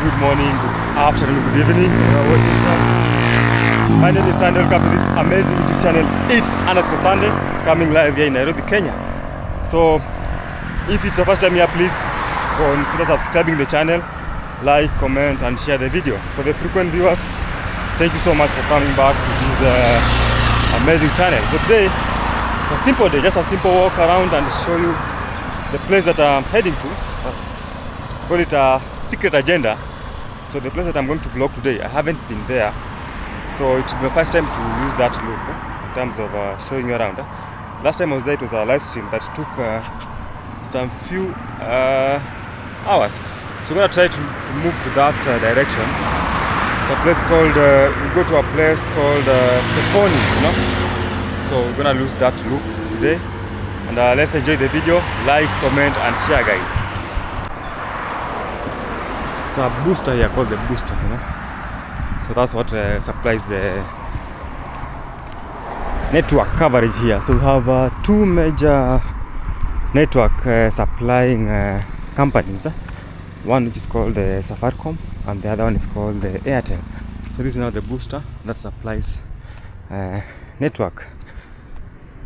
good morning, good afternoon, good evening. My name is Sande. Welcome to this amazing YouTube channel. It's Sande, coming live here in Nairobi, Kenya. So, if it's your first time here, please consider subscribing the channel, like, comment, and share the video. For the frequent viewers, thank you so much for coming back to this amazing channel. So today, it's a simple day, just a simple walk around and show you the place that I'm heading to. Let's call it a secret agenda. So the place that I'm going to vlog today, I haven't been there, so it will be my first time to use that loop in terms of showing you around. Last time I was there, it was a live stream that took some few hours. So we're gonna try to move to that direction. It's a place called, we go to a place called Peponi, you know. So we're gonna lose that loop today. And let's enjoy the video, like, comment, and share, guys. It's a booster here called the booster, you know. So that's what supplies the network coverage here. So we have two major network supplying companies. One which is called the Safaricom, and the other one is called the Airtel. So this is now the booster that supplies network.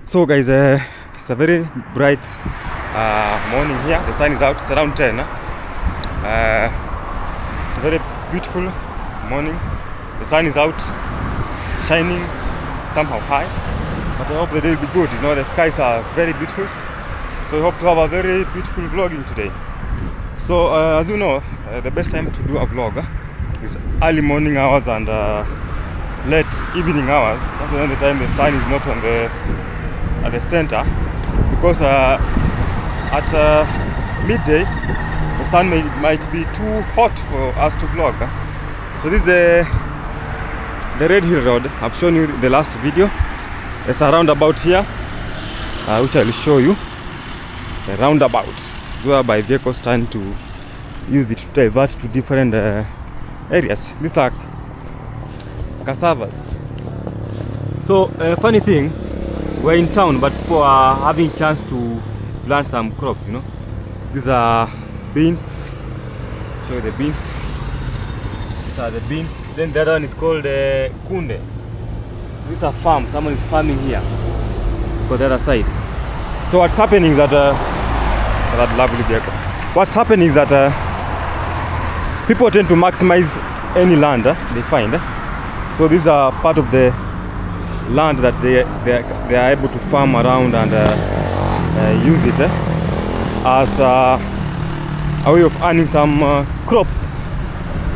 So guys, it's a very bright morning here. The sun is out. It's around 10. It's a very beautiful morning. The sun is out, shining somehow high. But I hope the day will be good. You know, the skies are very beautiful. So I hope to have a very beautiful vlogging today. So as you know, the best time to do a vlog is early morning hours and late evening hours. That's when the time the sun is not on at the center, because at midday the sun might be too hot for us to vlog. So this is the Red Hill Road. I've shown you the last video. There's a roundabout here, which I will show you. The roundabout is whereby vehicles tend to use it to divert to different areas. These are cassavas. So funny thing, we're in town, but people are having chance to plant some crops, you know. These are beans. Show you the beans. These are the beans. Then the other one is called kunde. This is a farm. Someone is farming here. Go the other side. So what's happening is that that lovely vehicle. What's happening is that people tend to maximize any land they find. So these are part of the land that they are able to farm around and use it as a way of earning some crop.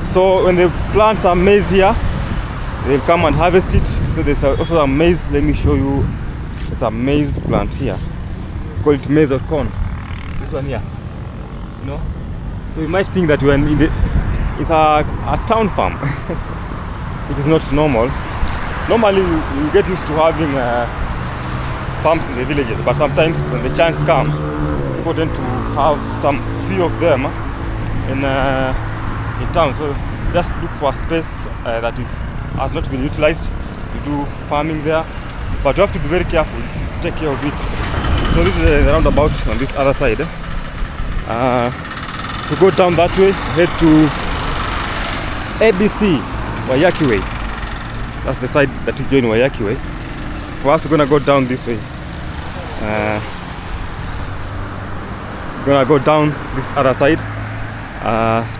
So when they plant some maize here, they'll come and harvest it. So there's also a maize. Let me show you. There's a maize plant here. Call it maize or corn. This one here, you know. So you might think that we're in it's a town farm. It is not normal. Normally you get used to having farms in the villages, but sometimes when the chance comes, people tend to have some few of them in town. So just look for a space that has not been utilized. You do farming there, but you have to be very careful, take care of it. So this is the roundabout on this other side. To go down that way, head to ABC Wayaki Way. That's the side that you join Wayaki Way. For us, we're gonna go down this way. We're gonna go down this other side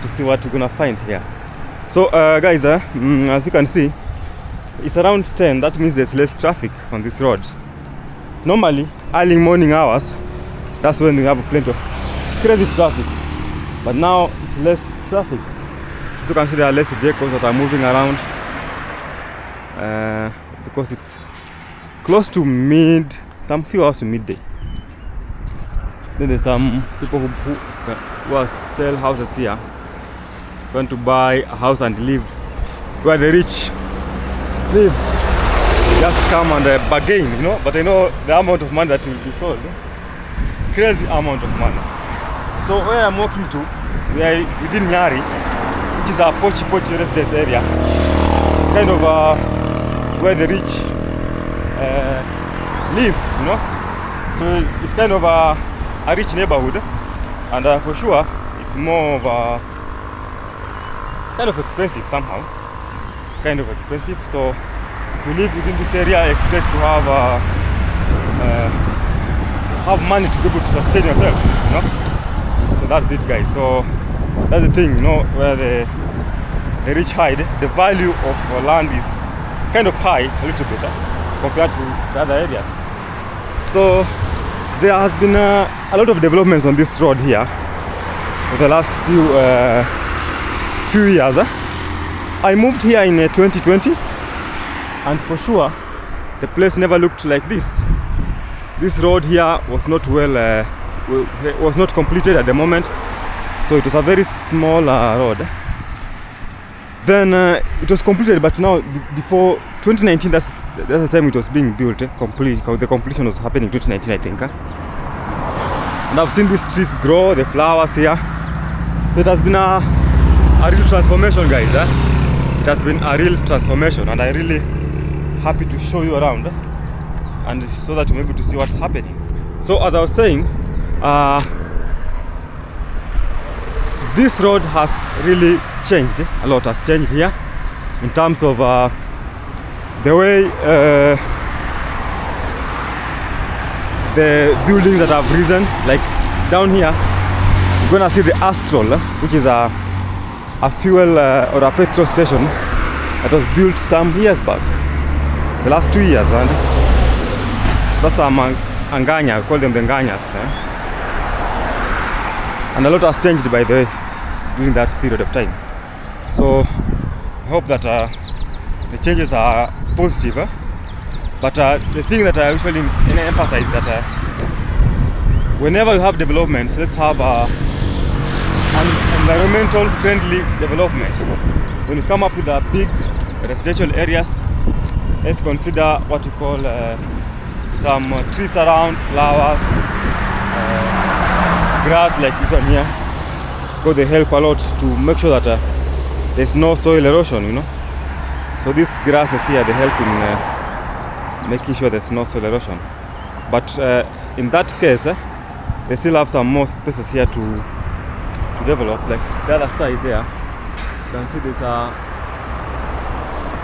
to see what we're gonna find here. So guys, as you can see, it's around 10. That means there's less traffic on this road. Normally, early morning hours, that's when we have plenty of crazy traffic. But now it's less traffic. As you can see, there are less vehicles that are moving around because it's close to some few hours to midday. Then there's some people who sell houses here, want to buy a house and live where the rich live. Just come and bargain, you know. But I know the amount of money that will be sold. It's crazy amount of money. So where I'm walking to, we are within Nyari, which is a Pochi residence area. It's kind of where the rich live, you know. So it's kind of a rich neighborhood, and for sure it's more of a kind of expensive somehow. It's kind of expensive. So if you live within this area, expect to have money to be able to sustain yourself, you know. So that's it, guys. So that's the thing, you know, where the rich hide. The value of land is kind of high a little bit compared to the other areas. So there has been a lot of developments on this road here for the last few years. I moved here in 2020, and for sure the place never looked like this. This road here was not was not completed at the moment, so it was a very small road. Then it was completed, but now before 2019, that's the time it was being built. The completion was happening in 2019, I think. And I've seen these trees grow, the flowers here. So it has been a real transformation, guys. It has been a real transformation, and I'm really happy to show you around, and so that you're able to see what's happening. So as I was saying, this road has really changed. A lot has changed here in terms of the way the buildings that have risen. Like down here, you're gonna see the Astral, which is a fuel or a petrol station that was built some years back, the last 2 years, and that's Anganya. We call them the Nganyas. And a lot has changed, by the way, during that period of time. So I hope that the changes are positive. But the thing that I usually emphasize that whenever you have developments, let's have an environmental friendly development. When you come up with a big residential areas, let's consider what you call some trees around, flowers, grass like this one here, because they help a lot to make sure that there's no soil erosion, you know. So these grasses here, they help in making sure there's no soil erosion. But in that case, they still have some more spaces here to develop. Like the other side there, you can see there's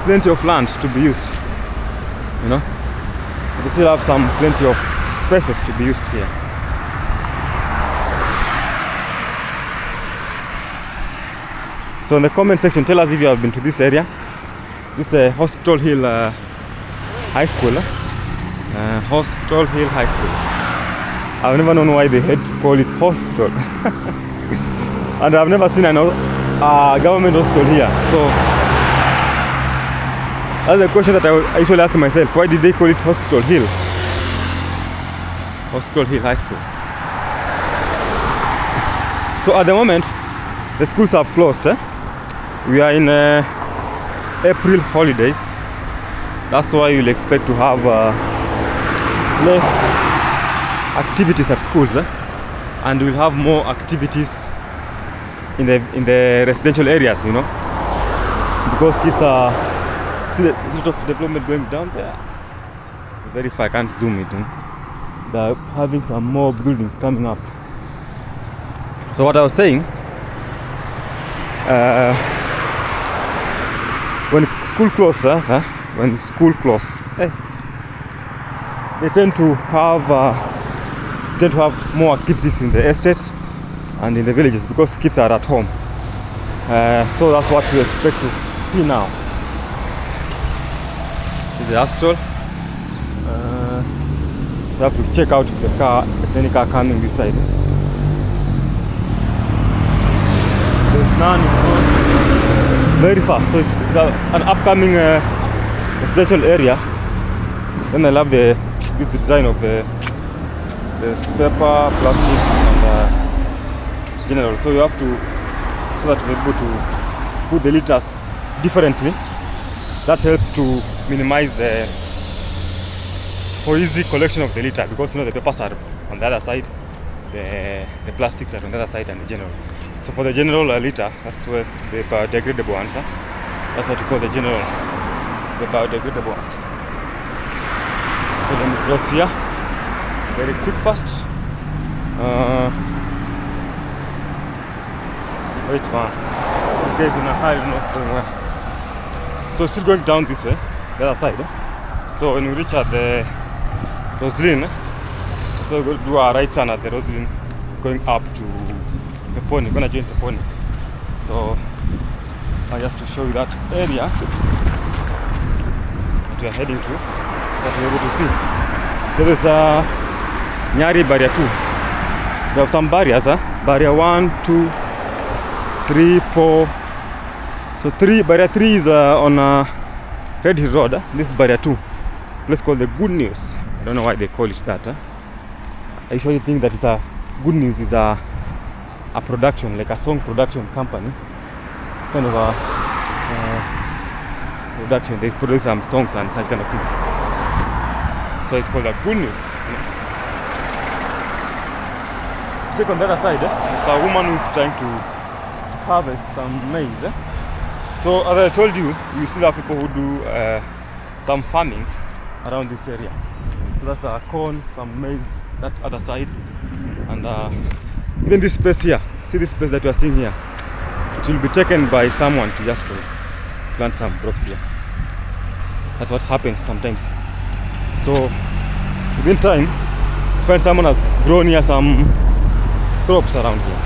plenty of land to be used, you know. They still have plenty of spaces to be used here. So in the comment section, tell us if you have been to this area. This is Hospital Hill High School. Hospital Hill High School. I've never known why they had to call it hospital. And I've never seen a government hospital here. So that's the question that I usually ask myself. Why did they call it Hospital Hill? Hospital Hill High School. So at the moment, the schools have closed. We are in April holidays. That's why you'll expect to have less activities at schools, and we'll have more activities in the residential areas, you know, because kids are see the sort of development going down there. Very far, I can't zoom it in. They're having some more buildings coming up. So what I was saying, when school closes, they tend to have more activities in the estates and in the villages because kids are at home. So that's what we expect to see now. This is the Astral. We have to check out if there's any car coming this side. There's none. Very fast. So it's an upcoming residential area. Then I love this design of the paper, plastic, and general. So you have to, so that we're able to put the liters differently. That helps to minimize for easy collection of the litter, because you know the papers are on the other side, the plastics are on the other side, and the general. So for the general litter, that's where the biodegradable ones are. That's what we call the general, the biodegradable ones. So let me cross here, very quick, fast. Wait, man. This guy's in a hurry, not going well. So still going down this way, the other side. So when we reach at the Roslyn, so we're going to do a right turn at the Roslyn, going up to the pony. We're gonna join the pony. So just to show you that area that we are heading to, that we're able to see. So there's a Nyari barrier 2. We have some barriers, barrier 1, 2, 3, 4. So barrier 3 is on Red Hill Road. This is barrier 2. Place called the Good News. I don't know why they call it that. I usually think that it's a Good News is a production, like a song production company. Kind of a production. They produce some songs and such kind of things. So it's called a Good News. Check on the other side. There's a woman who is trying to harvest some maize. So as I told you, we still have people who do some farmings around this area. So that's a corn, some maize, that other side, and even this space here. See this space that you are seeing here? It will be taken by someone to just plant some crops here. That's what happens sometimes. So within time, find someone has grown here some crops around here.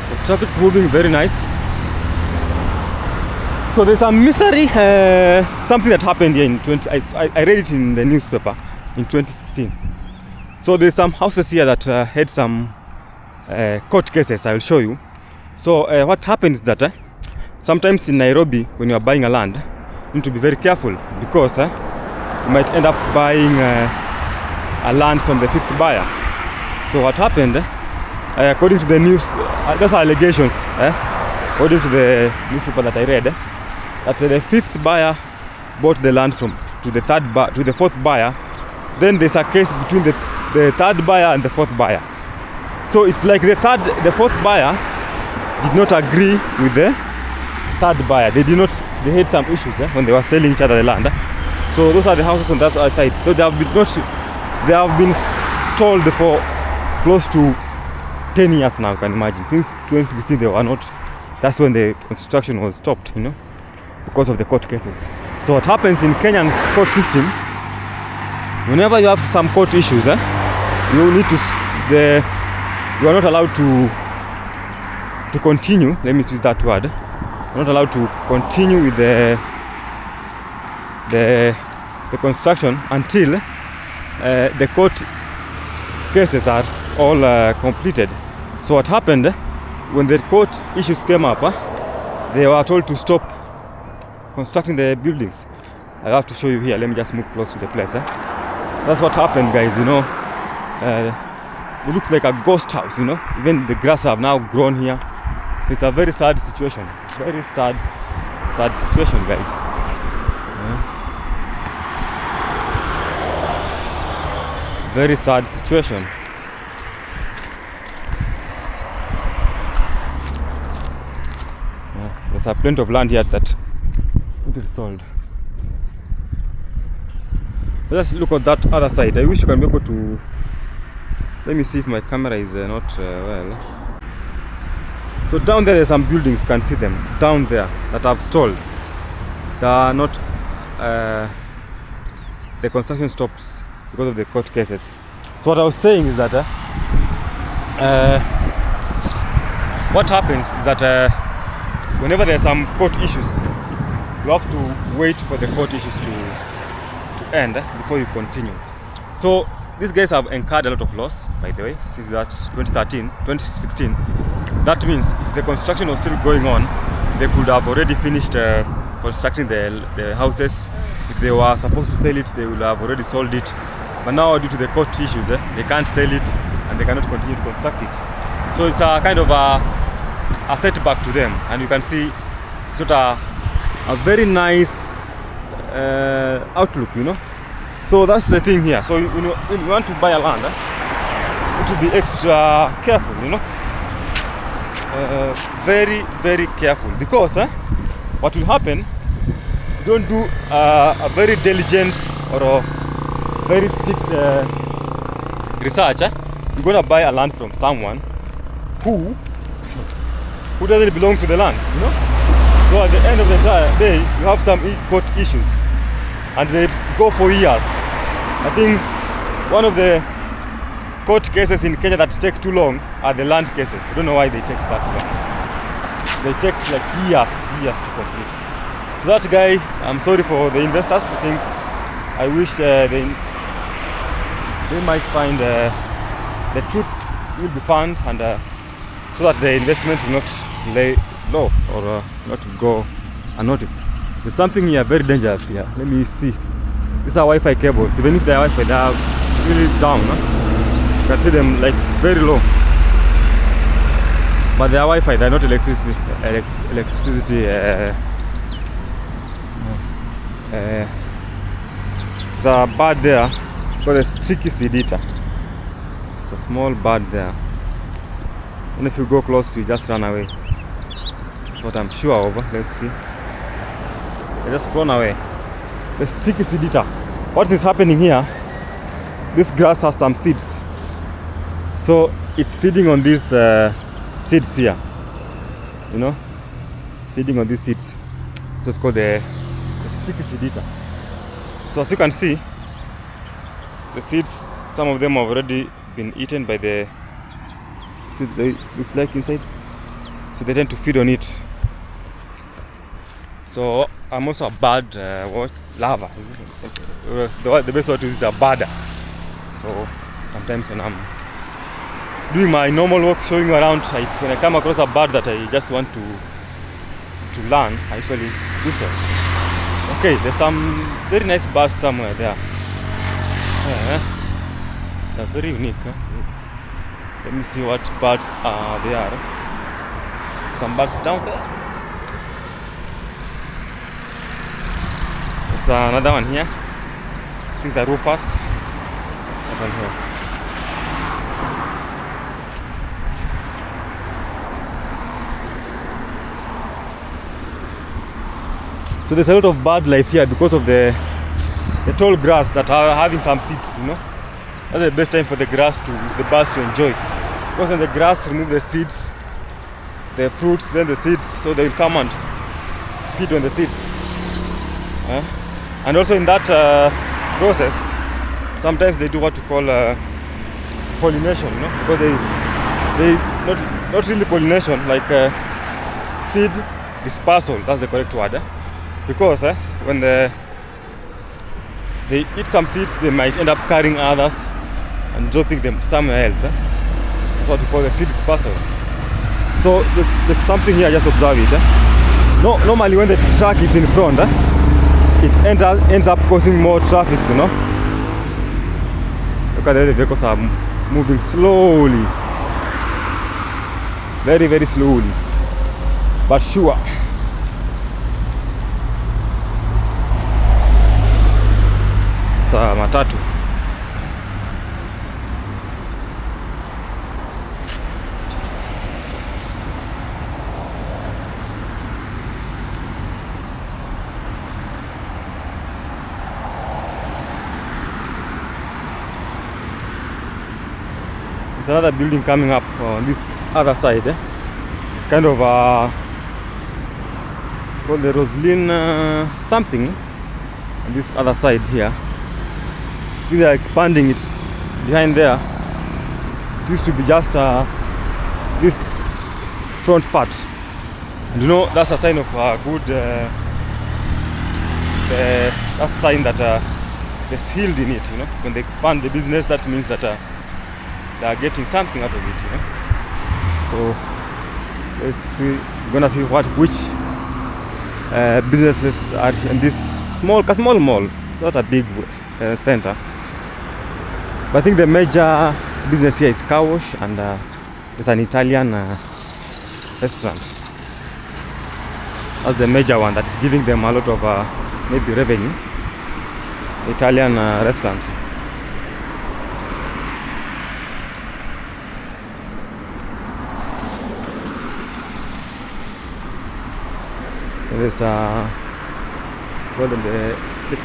The traffic's moving very nice. So there's a mystery, something that happened here in I read it in the newspaper in 2016. So there's some houses here that had some court cases. I will show you. So what happens is that sometimes in Nairobi, when you are buying a land, you need to be very careful, because you might end up buying a land from the fifth buyer. So what happened, according to the news, those are allegations, according to the newspaper that I read, that the fifth buyer bought the land to the fourth buyer. Then there's a case between the third buyer and the fourth buyer. So it's like the fourth buyer did not agree with the third buyer. They had some issues when they were selling each other the land. So those are the houses on that side. So they have been stalled for close to 10 years now, you can imagine. Since 2016 they were not. That's when the construction was stopped, because of the court cases. So what happens in Kenyan court system, whenever you have some court issues, you are not allowed to continue. Let me use that word. You're not allowed to continue with the construction until the court cases are all completed. So what happened, when the court issues came up, they were told to stop constructing the buildings. I have to show you here. Let me just move close to the place. That's what happened, guys. It looks like a ghost house. Even the grass have now grown here. It's a very sad situation. Very sad situation, guys. Very sad situation. There's a plenty of land here that is sold. Let's look at that other side. I wish you can be able to. Let me see if my camera is not well. So down there, there's some buildings. You can see them down there that have stalled. They are not. The construction stops because of the court cases. So what I was saying is that what happens is that whenever there are some court issues, you have to wait for the court issues to end before you continue. So these guys have incurred a lot of loss, by the way, since that 2016. That means if the construction was still going on, they could have already finished constructing the houses. If they were supposed to sell it, they would have already sold it. But now, due to the court issues, they can't sell it and they cannot continue to construct it. So it's a kind of a setback to them. And you can see it's not a very nice outlook, So that's the thing here. So when you want to buy a land, you need to be extra careful, very, very careful, because what will happen if you don't do a very diligent or a very strict research, you're gonna buy a land from someone who doesn't belong to the land, you know. So at the end of the day, you have some court issues, and they go for years. I think one of the court cases in Kenya that take too long are the land cases. I don't know why they take that long. They take like years to complete. So that guy, I'm sorry for the investors. I think I wish they might find the truth will be found, and so that the investment will not lay low or not go unnoticed. There's something here very dangerous here. Let me see. These are Wi-Fi cables. Even if they are Wi-Fi, they are really down. No? You can see them like very low. But they are Wi-Fi. They are not electricity. There's a bird there called a streaky seed eater. It's a small bird there. And if you go close to it, just run away. That's what I'm sure of. Let's see. They just flown away. The streaky seed eater. What is happening here? This grass has some seeds. So it's feeding on these seeds here. You know? It's feeding on these seeds. So it's called the streaky seed eater. So as you can see, the seeds, some of them have already been eaten by the seeds. They looks like inside. So they tend to feed on it. So I'm also a bird lover. The best word to use is a birder. So sometimes when I'm doing my normal work, showing you around, when I come across a bird that I just want to learn, I usually do so. Okay, there's some very nice birds somewhere there. They're very unique. Let me see what birds they are. Some birds down there. There's another one here. These are roofers. One here. So there's a lot of bird life here because of the tall grass that are having some seeds, you know. That's the best time for the birds to enjoy. Because when the grass remove the seeds, the fruits, then the seeds, so they will come and feed on the seeds. And also in that process, sometimes they do what you call pollination, you know, because they not really pollination, like seed dispersal. That's the correct word. Because when they eat some seeds, they might end up carrying others and dropping them somewhere else. That's what we call the seed dispersal. So there's something here. Just observe it. No, normally when the truck is in front, it ends up causing more traffic, you know. Look at the vehicles are moving slowly, very, very slowly, but sure. It's a matatu. There's another building coming up on this other side. It's kind of it's called the Roslyn something on this other side here. They are expanding it behind there. It used to be just this front part, and you know that's a sign of good. That's a sign that there's healed in it. You know, when they expand the business, that means that they are getting something out of it. You know, so let's see. We're gonna see which businesses are in this small mall, not a big center. But I think the major business here is car wash, and there's an Italian restaurant. That's the major one that is giving them a lot of maybe revenue. Italian restaurant. There's the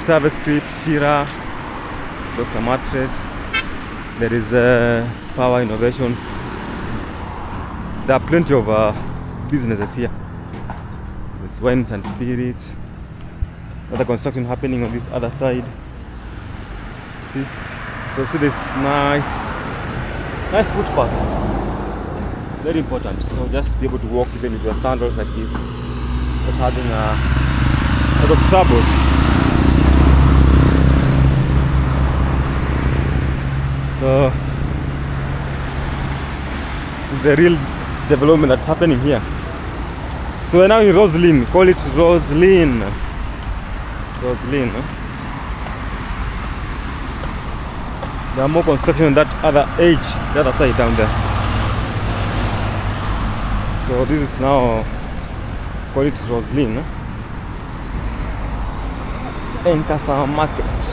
Travis Script, Tira, Dr. Mattress. There is power innovations. There are plenty of businesses here. It's wines and spirits. Other construction happening on this other side. See? So see this nice footpath. Very important. So just be able to walk even with your sandals like this, without having a lot of troubles. So the real development that's happening here. So we're now in Roslyn. Call it Roslyn. Roslyn. There are more construction on that other edge, the other side down there. So this is now, call it Roslyn. Enkasa Market.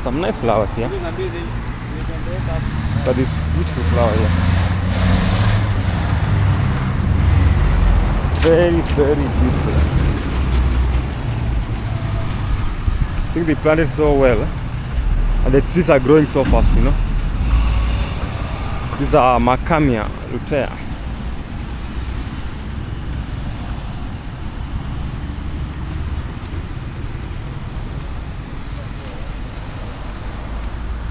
Some nice flowers here. But this beautiful flower here. Very beautiful. I think they planted so well, and the trees are growing so fast, you know. These are Macamia lutea.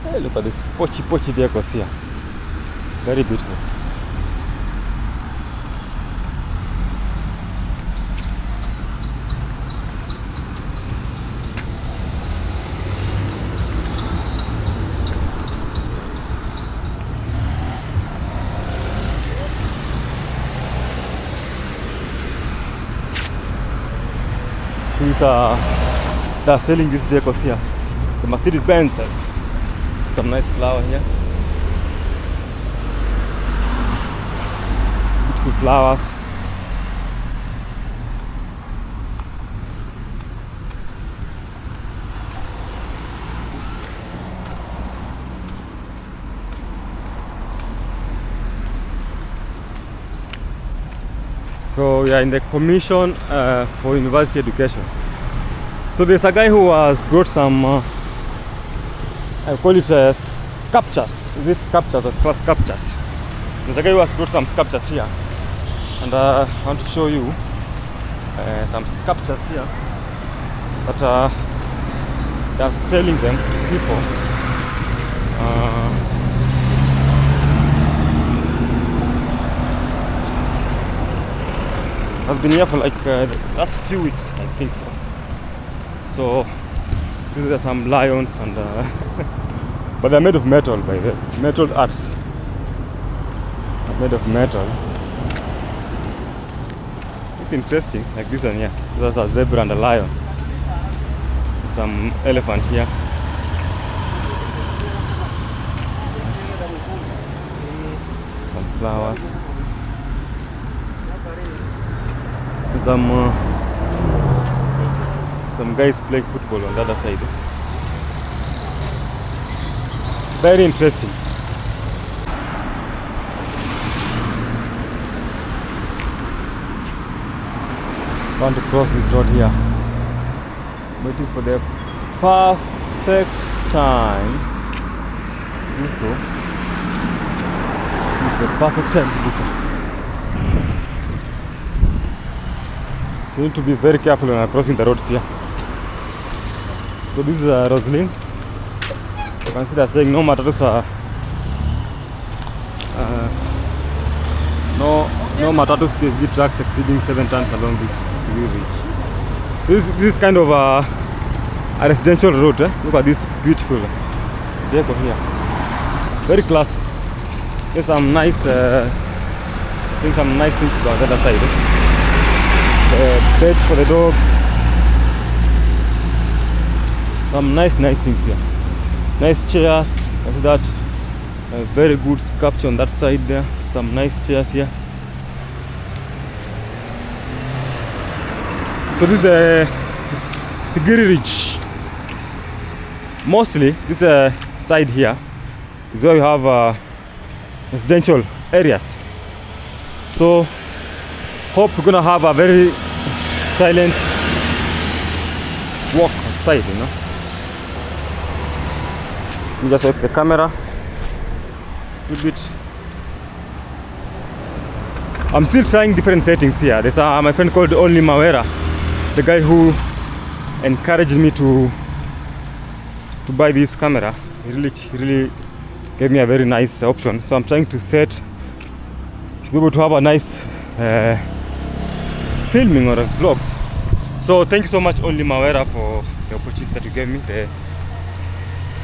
Hey, look at this pochi vehicles here. Very beautiful. They're selling these vehicles here. The Mercedes Benzes. Some nice flower here. Beautiful flowers. So we are in the Commission for University Education. So there's a guy who has brought some, I call it sculptures. These sculptures are class sculptures. There's a guy who has brought some sculptures here, and I want to show you some sculptures here that they're selling them to people. Has been here for like the last few weeks, I think so. So there are some lions and but they're made of metal, by the way. Metal arts. They're made of metal. It's interesting, like this one here. There's a zebra and a lion. Some elephant here. Some flowers. Some guys playing football on the other side. Very interesting. I want to cross this road here. Waiting for the perfect time. So, it's the perfect time to do so. So you need to be very careful when crossing the roads here. So this is Roslyn. You can see they're saying no matatus no matatus PSV trucks exceeding 7 tons along the reach. This is kind of a residential road. Look at this beautiful vehicle here. Very classy. There's some nice I think some nice things about the other side. Bed for the dogs. Some nice things here. Nice chairs. I see that. Very good sculpture on that side there. Some nice chairs here. So this is Tigiri Ridge. Mostly this side here is where we have residential areas. So hope we're gonna have a very silent walk outside, you know. Let me just wipe the camera. little bit. I'm still trying different settings here. There's my friend called Only Mawera, the guy who encouraged me to buy this camera. He really gave me a very nice option. So I'm trying to set to be able to have a nice filming or vlogs. So thank you so much, Only Mawera, for the opportunity that you gave me,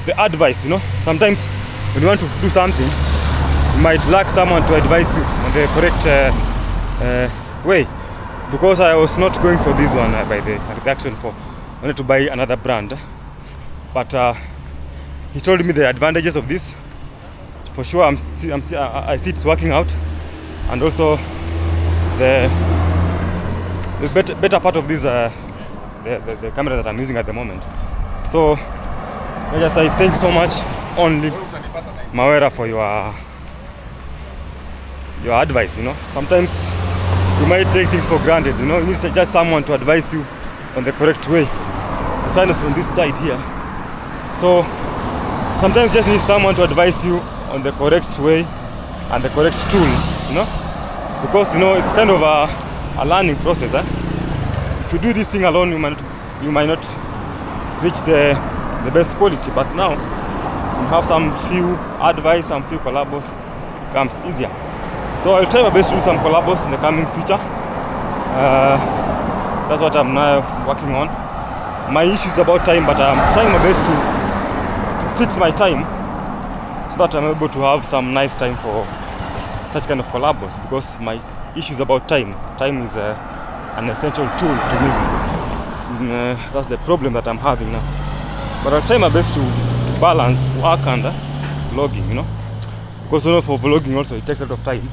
the advice. You know, sometimes when you want to do something, you might lack someone to advise you on the correct way. Because I was not going for this one by the action for, I wanted to buy another brand, but he told me the advantages of this. For sure, I see it's working out, and also the better part of this the camera that I'm using at the moment. So I just say thank you so much, Only Mawera, for your advice. You know, sometimes you might take things for granted. You know, you need just someone to advise you on the correct way. The sign is on this side here, so sometimes you just need someone to advise you on the correct way and the correct tool. You know, because you know it's kind of a learning process. If you do this thing alone, you might not reach the best quality. But now you have some few advice, some few collabos, it becomes easier. So I'll try my best to do some collabos in the coming future. That's what I'm now working on. My issue is about time, but I'm trying my best to fix my time so that I'm able to have some nice time for such kind of collabos, because my issue is about time. Time is an essential tool to me. That's the problem that I'm having now. But I'll try my best to balance work and vlogging, you know, because you know, for vlogging also it takes a lot of time.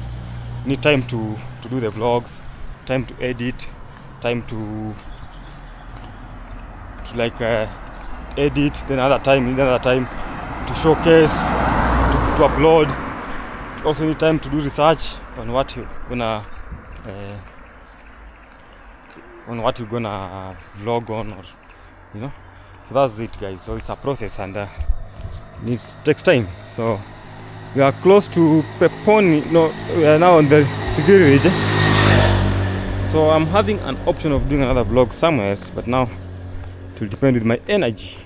You need time to do the vlogs, time to edit, time to like edit, then another time to showcase, to upload. You also need time to do research on what you're gonna vlog on, or you know. So that's it, guys. So it's a process, and takes time. So we are close to Peponi. No, we are now on the Tigiri region. So I'm having an option of doing another vlog somewhere else, but now it will depend with my energy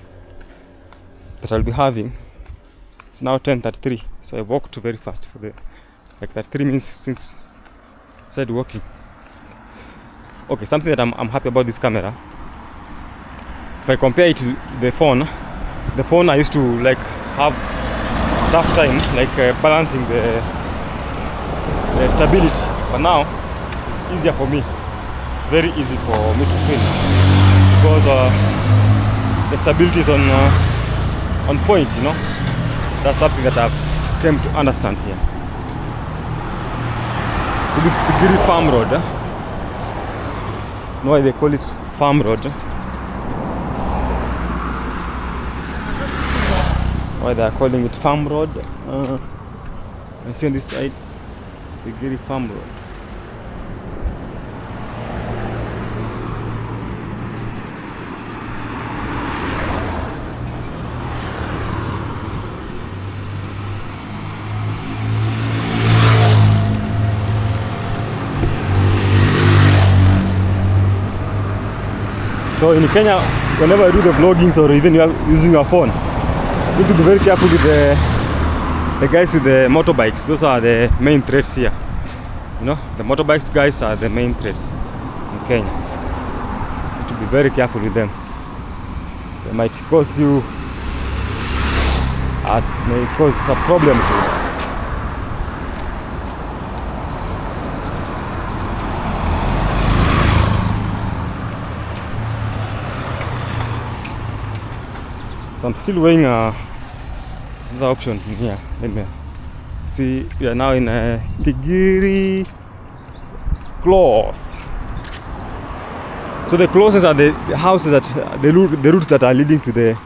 that I'll be having. It's now 10:33, so I walked very fast for that 3 minutes since I started walking. Okay, something that I'm happy about this camera. If I compare it to the phone I used to like have tough time like balancing the stability, but now it's easier for me. It's very easy for me to film because the stability is on point. You know, that's something that I've came to understand here. So this is the Tigiri Farm Road. Know why they call it Farm Road? Why they are calling it Farm Road? And see on this side, the Tigiri Farm Road. So in Kenya, whenever I do the vloggings or even you are using your phone, you need to be very careful with the guys with the motorbikes. Those are the main threats here. You know, the motorbikes guys are the main threats in Kenya. You need to be very careful with them. They might cause you, may cause a problem to you. So I'm still weighing another option here. Let me see. We are now in Tigiri Close. So the closes are the houses that the routes that are leading to the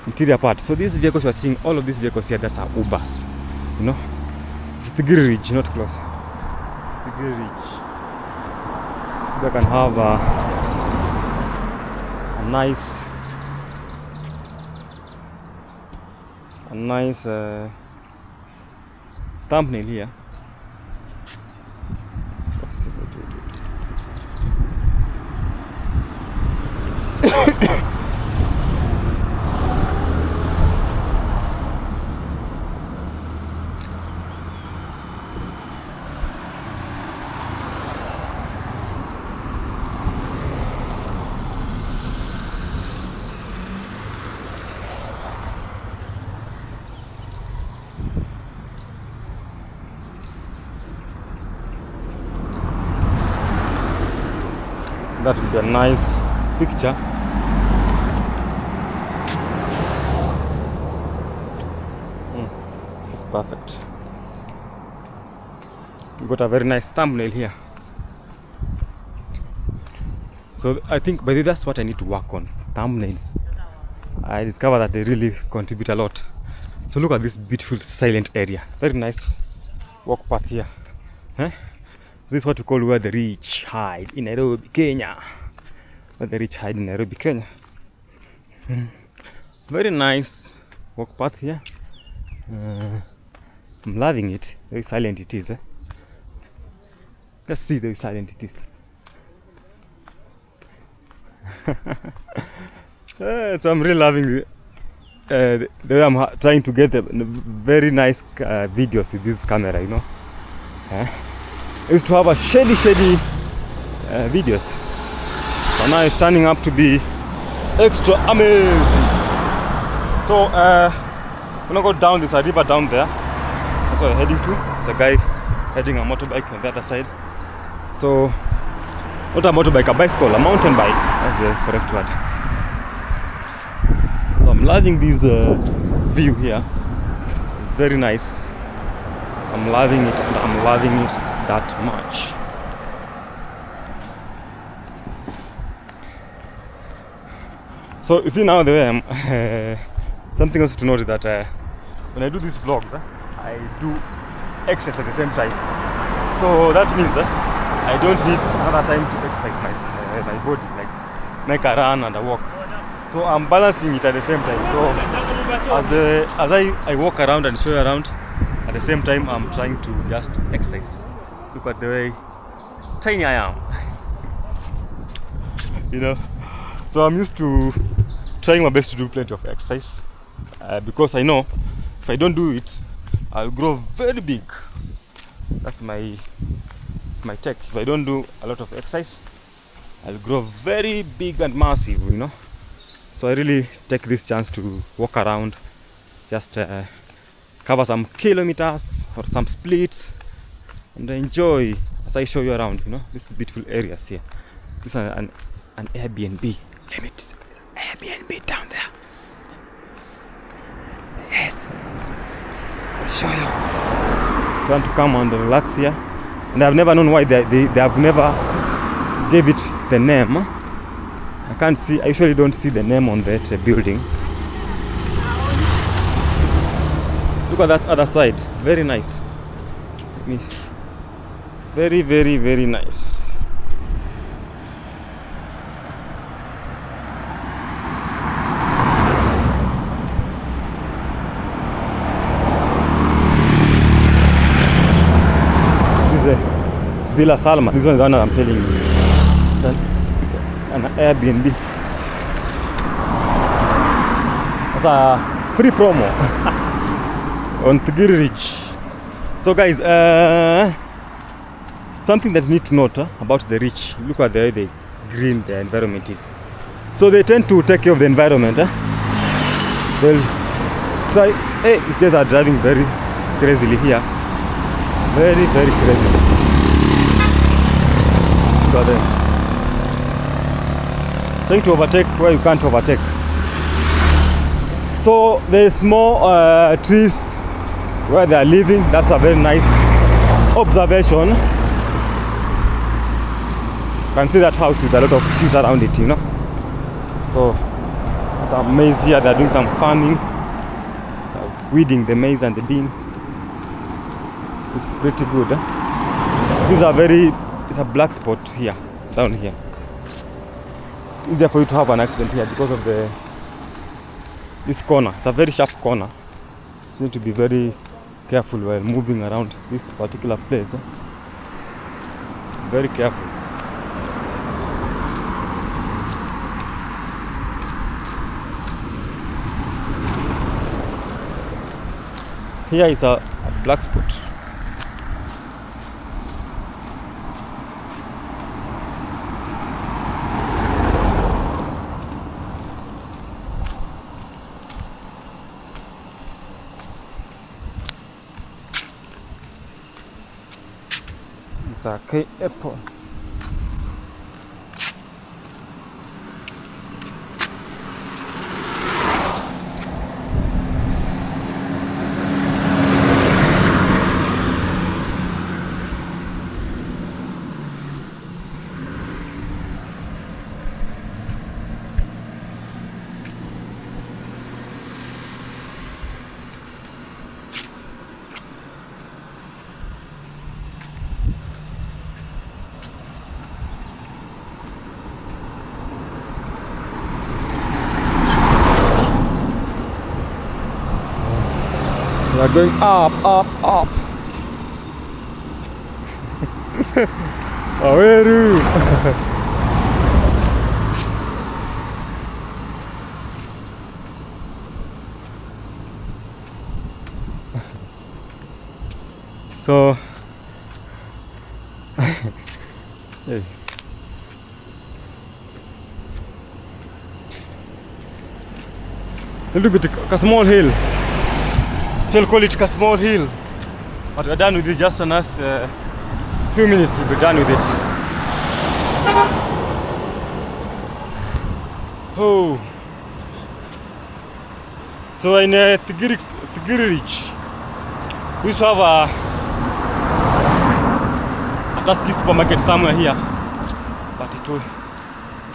interior part. So these vehicles you are seeing, all of these vehicles here, that's our Ubers. You know, it's Tigiri Ridge, not Close. Tigiri Ridge. They can have a nice thumbnail here. That would be a nice picture. That's perfect. We got a very nice thumbnail here. So I think by the way, that's what I need to work on. Thumbnails. I discovered that they really contribute a lot. So look at this beautiful silent area. Very nice walk path here. Huh? This is what we call where the rich hide in Nairobi, Kenya. Where the rich hide in Nairobi, Kenya. Very nice walk path here. I'm loving it. Very silent it is. Let's see how silent it is. So I'm really loving the way I'm trying to get the very nice videos with this camera, you know. I used to have a shady videos, but now it's turning up to be extra amazing. So when I go down, there's a river down there. That's what I'm heading to. There's a guy heading a motorbike on the other side. So not a motorbike, a bicycle, a mountain bike. That's the correct word. So I'm loving this view here. It's very nice. I'm loving it, and I'm loving it that much. So you see now the way I'm something else to note is that when I do these vlogs, I do exercise at the same time. So that means I don't need another time to exercise my body, like make a run and a walk. So I'm balancing it at the same time. So as I walk around and show you around, at the same time I'm trying to just exercise. Look at the way tiny I am. You know. So I'm used to trying my best to do plenty of exercise because I know if I don't do it, I'll grow very big. That's my tech. If I don't do a lot of exercise, I'll grow very big and massive, you know. So I really take this chance to walk around, just cover some kilometers or some splits, and enjoy as I show you around, you know, these beautiful areas here. This is an Airbnb. It's an Airbnb down there. Yes, I'll show you. It's fun to come and relax here. And I've never known why they have never gave it the name. I can't see, I usually don't see the name on that building. Look at that other side, very nice. Very nice. Villa Salma. This one is the one I'm telling you. It's an Airbnb. It's a free promo on Tigiri Ridge. So guys, something that you need to note about the ridge. Look at the way the green the environment is. So they tend to take care of the environment. They'll try. Hey, these guys are driving very crazily here. Very crazily. Trying to overtake where you can't overtake. So there's more trees where they are living. That's a very nice observation. You can see that house with a lot of trees around it, you know. So there's a maize here. They're doing some farming, weeding the maize and the beans. It's pretty good. These are it's a black spot here, down here. It's easier for you to have an accident here because of this corner. It's a very sharp corner. So you need to be very careful while moving around this particular place. Very careful. Here is a black spot. It's a K apple. We are going up, up, up. Aweru. So, hey. A little bit a small hill. We'll call it a small hill, but we're done with it. Just a nice few minutes we'll be done with it. Oh, so in Tigiri Ridge, we used to have a Tusky supermarket somewhere here, but it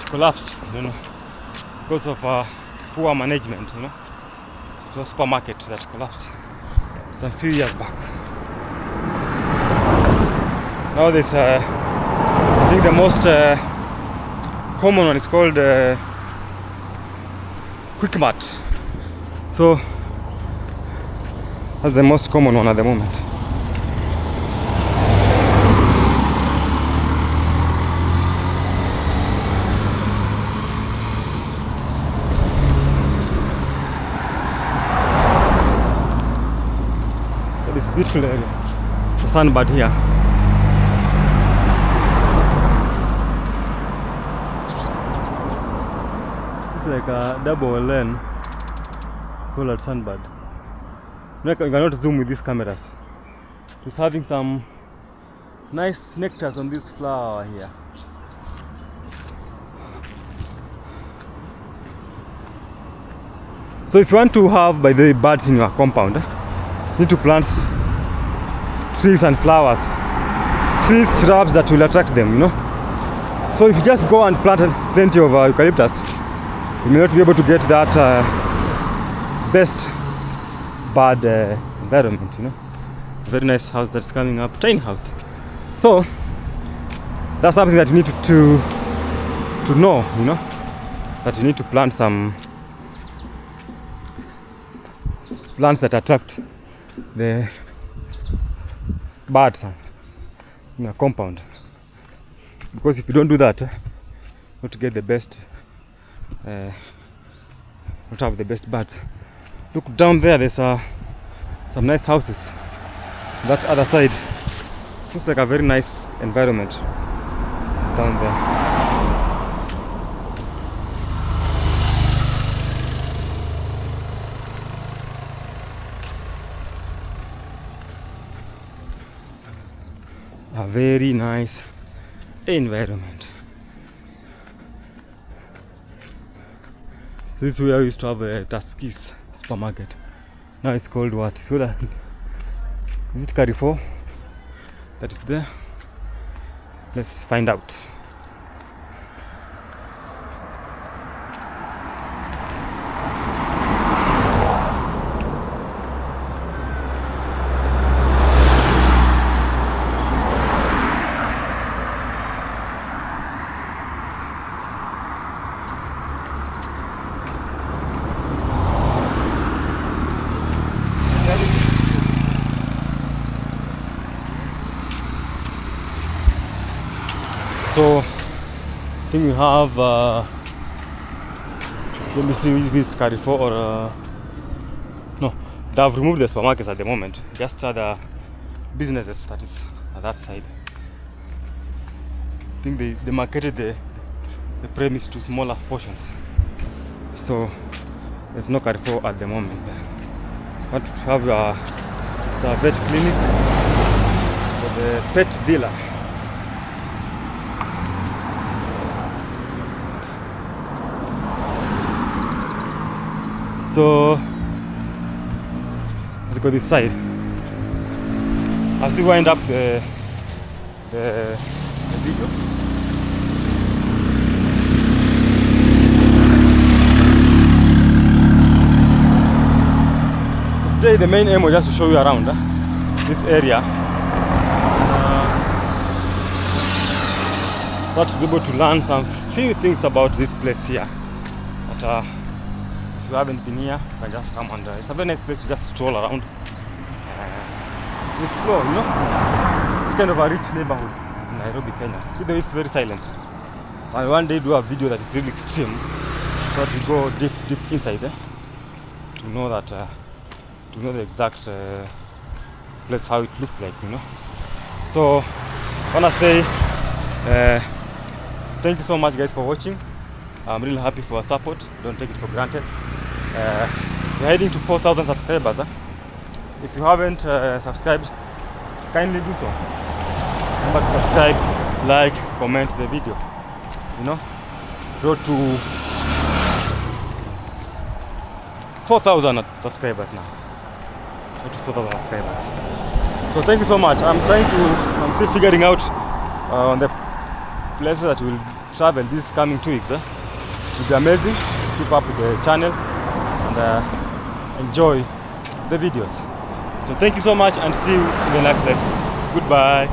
collapsed, you know, because of poor management, you know. It was a supermarket that collapsed some few years back. Now there's I think the most common one is called Quick Mart. So that's the most common one at the moment. This beautiful area, the sunbird here. It's like a double lane called sunbird. You cannot zoom with these cameras. Just having some nice nectars on this flower here. So if you want to have, by the way, birds in your compound, you need to plant trees and flowers, trees, shrubs that will attract them, you know. So if you just go and plant plenty of eucalyptus, you may not be able to get that best bird environment, you know. Very nice house that's coming up, tiny house. So that's something that you need to know, you know, that you need to plant some plants that attract the birds in a compound, because if you don't do that, not to get the best, not have the best birds. Look down there, there's some nice houses. That other side looks like a very nice environment down there. A very nice environment. This is where I used to have a Tuskys supermarket. Now it's called what? So that is it Carrefour that is there? Let's find out. So I think we have let me see if it's Carrefour or no, they have removed the supermarkets at the moment, just other businesses that is at that side. I think they marketed the premise to smaller portions, so there's no Carrefour at the moment. Want to have a vet clinic for the pet villa. So let's go this side. As we wind up the video. Today the main aim was just to show you around this area. But to be able to learn some few things about this place here. But if you haven't been here, you can just come and it's a very nice place to just stroll around, explore, you know. It's kind of a rich neighborhood in Nairobi, Kenya. See the way it's very silent. And one day do a video that is really extreme, so that we go deep inside to know that to know the exact place, how it looks like, you know. So I wanna say thank you so much guys for watching. I'm really happy for your support. Don't take it for granted. We're heading to 4,000 subscribers. If you haven't subscribed, kindly do so. Remember to subscribe, like, comment the video. You know, road to 4,000 subscribers now. Road to 4,000 subscribers. So thank you so much. I'm still figuring out on the places that we'll travel these coming 2 weeks. It will be amazing. Keep up with the channel and enjoy the videos. So thank you so much and see you in the next lesson. Goodbye.